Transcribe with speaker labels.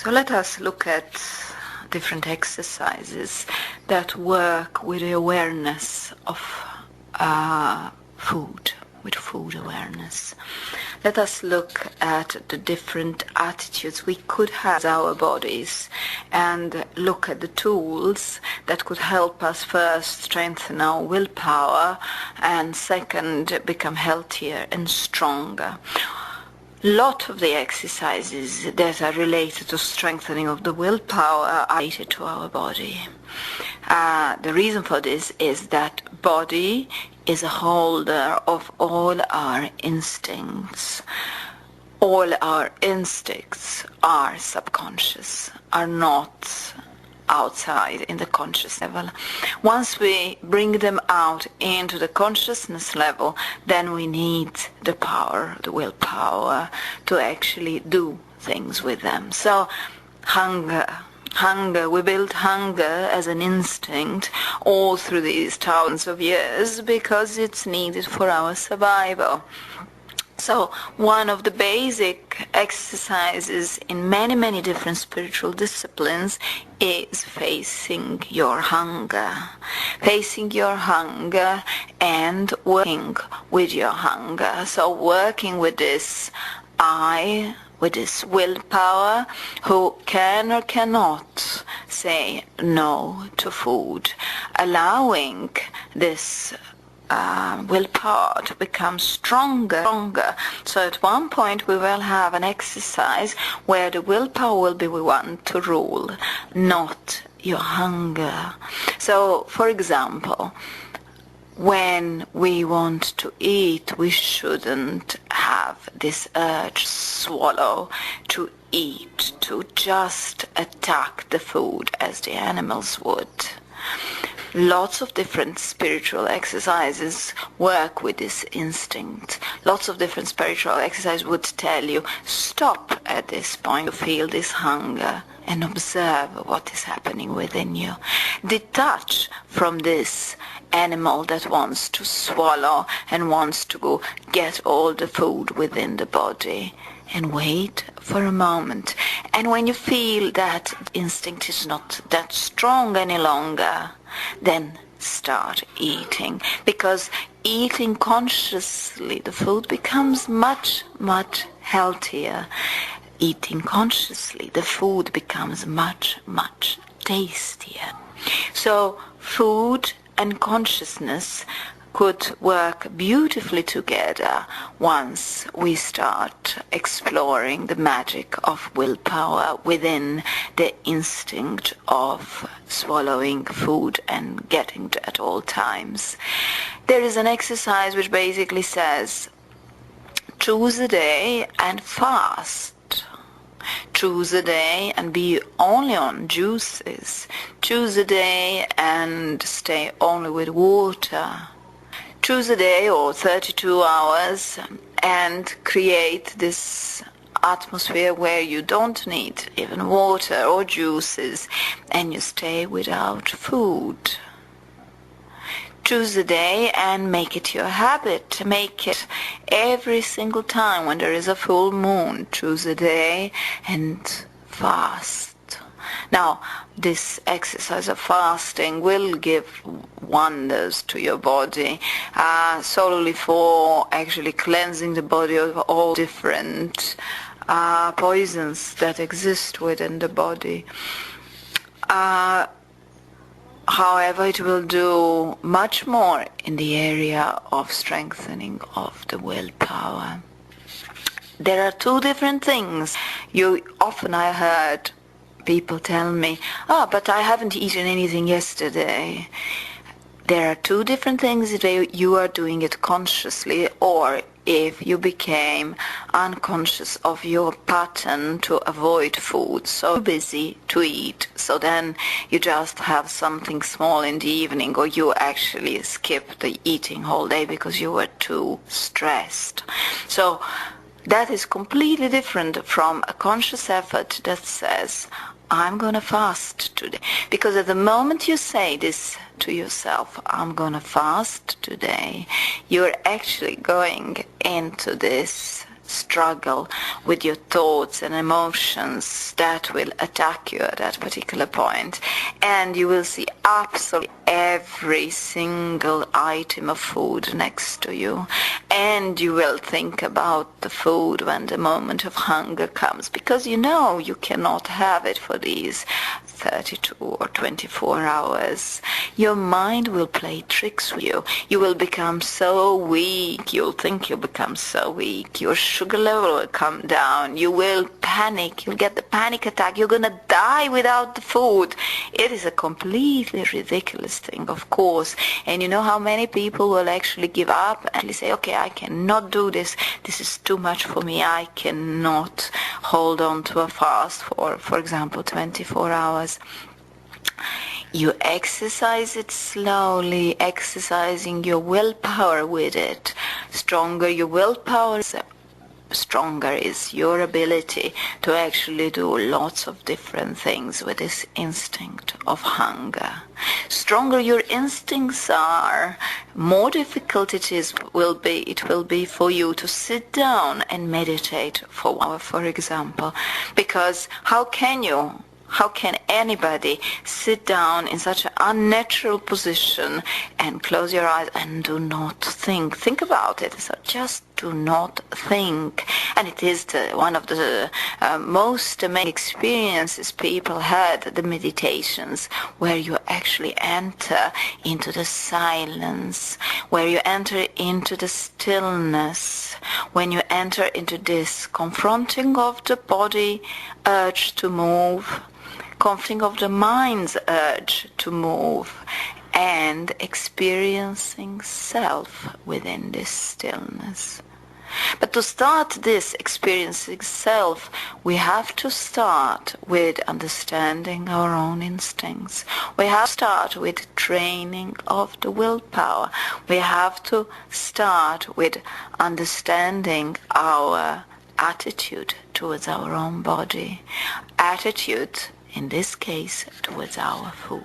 Speaker 1: So let us look at different exercises that work with the awareness of food, with food awareness. Let us look at the different attitudes we could have with our bodies and look at the tools that could help us first strengthen our willpower and second become healthier and stronger. Lot of the exercises that are related to strengthening of the willpower are related to our body. The reason for this is that body is a holder of all our instincts. All our instincts are subconscious, are not outside in the conscious level. Once we bring them out into the consciousness level, then we need the power, the willpower, to actually do things with them. So hunger, we built hunger as an instinct all through these thousands of years because it's needed for our survival. So one of the basic exercises in many, many different spiritual disciplines is facing your hunger. Facing your hunger and working with your hunger. So working with this with this willpower, who can or cannot say no to food, allowing this willpower to become stronger. So at one point we will have an exercise where the willpower will be the one to rule, not your hunger. So, for example, when we want to eat, we shouldn't have this urge, swallow, to eat, to just attack the food as the animals would. Lots of different spiritual exercises work with this instinct. Lots of different spiritual exercises would tell you, stop at this point, you feel this hunger, and observe what is happening within you. Detach from this animal that wants to swallow and wants to go get all the food within the body. And wait for a moment. And when you feel that instinct is not that strong any longer, then start eating. Because eating consciously, the food becomes much, much healthier. Eating consciously, the food becomes much, much tastier. So food and consciousness could work beautifully together once we start exploring the magic of willpower within the instinct of swallowing food and getting it at all times. There is an exercise which basically says, choose a day and fast. Choose a day and be only on juices. Choose a day and stay only with water. Choose a day or 32 hours and create this atmosphere where you don't need even water or juices and you stay without food. Choose a day and make it your habit. Make it every single time when there is a full moon. Choose a day and fast. Now, this exercise of fasting will give wonders to your body, solely for actually cleansing the body of all different poisons that exist within the body. However, it will do much more in the area of strengthening of the willpower. There are two different things. I heard people tell me, but I haven't eaten anything yesterday. There are two different things if you are doing it consciously or if you became unconscious of your pattern to avoid food, so busy to eat, so then you just have something small in the evening or you actually skip the eating whole day because you were too stressed. So that is completely different from a conscious effort that says, I'm going to fast today. Because at the moment you say this to yourself, I'm going to fast today, you're actually going into this struggle with your thoughts and emotions that will attack you at that particular point. And you will see absolutely every single item of food next to you. And you will think about the food when the moment of hunger comes, because you know you cannot have it for these 32 or 24 hours. Your mind will play tricks with you. You will become so weak. You'll think you'll become so weak. Your sugar level will come down. You will panic. You'll get the panic attack. You're going to die without the food. It is a completely ridiculous thing, of course. And you know how many people will actually give up and say, okay, I cannot do this. This is too much for me. I cannot hold on to a fast for example, 24 hours. You exercise it slowly, exercising your willpower with it. Stronger your willpower, stronger is your ability to actually do lots of different things with this instinct of hunger. Stronger your instincts are, more difficult it will be for you to sit down and meditate for 1 hour, for example, because how can anybody sit down in such an unnatural position and close your eyes and do not think? Think about it. So just do not think. And it is one of the most amazing experiences people had, the meditations, where you actually enter into the silence, where you enter into the stillness, when you enter into this confronting of the body urge to move, confronting of the mind's urge to move, and experiencing self within this stillness. But to start this experiencing self, we have to start with understanding our own instincts. We have to start with training of the willpower. We have to start with understanding our attitude towards our own body, attitude in this case towards our food.